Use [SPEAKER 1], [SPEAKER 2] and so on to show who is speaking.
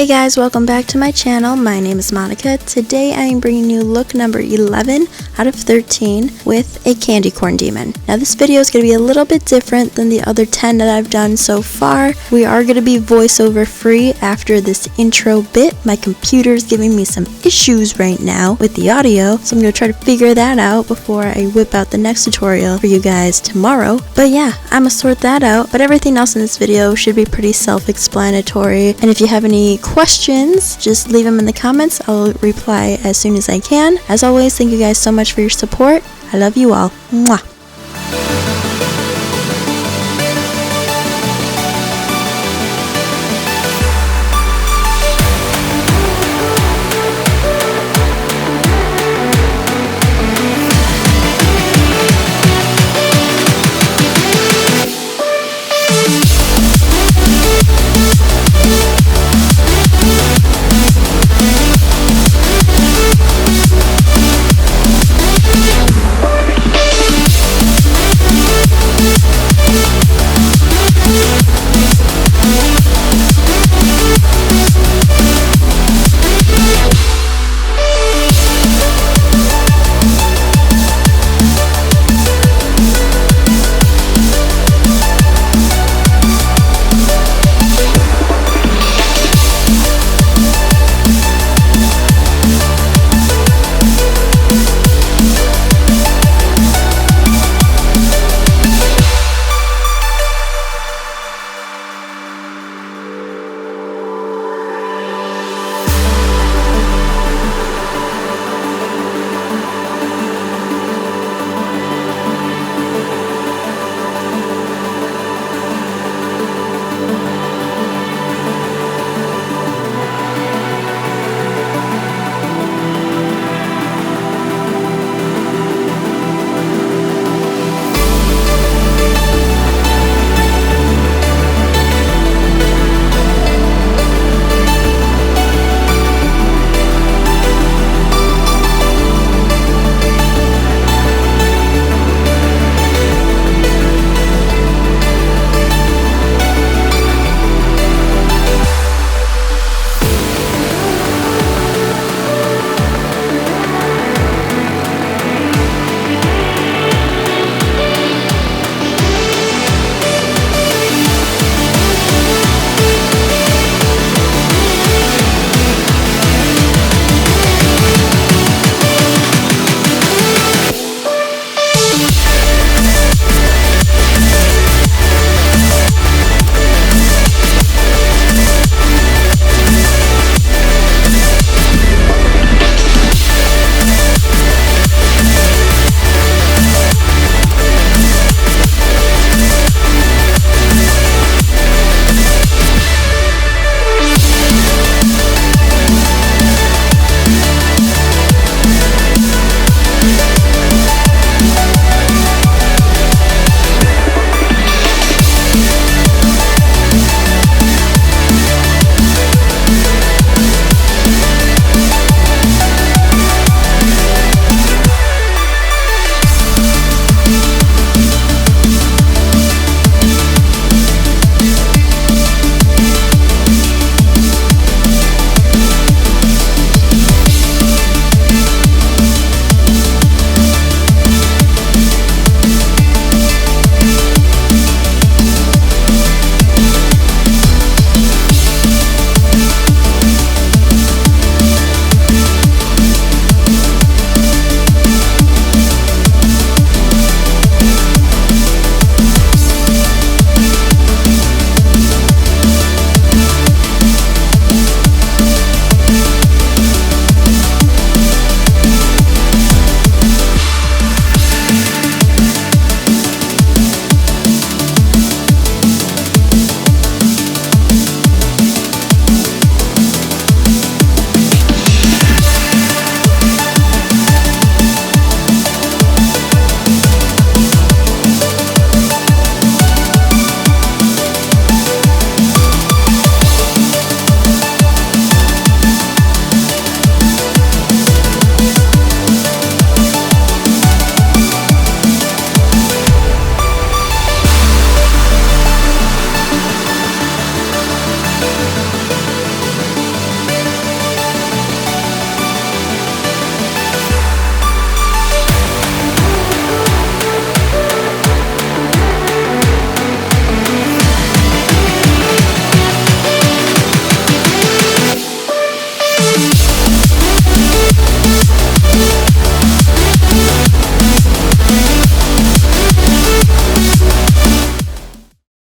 [SPEAKER 1] Hey guys, welcome back to my channel. My name is Monica. Today I am bringing you look number 11 out of 13 with a candy corn demon. Now this video is going to be a little bit different than the other 10 that I've done so far. We are going to be voiceover free after this intro bit. My computer is giving me some issues right now with the audio, so I'm going to try to figure that out before I whip out the next tutorial for you guys tomorrow. But yeah, I'm going to sort that out, but everything else in this video should be pretty self-explanatory. And if you have any questions, just leave them in the comments. I'll reply as soon as I can. As always, thank you guys so much for your support. I love you all. Mwah.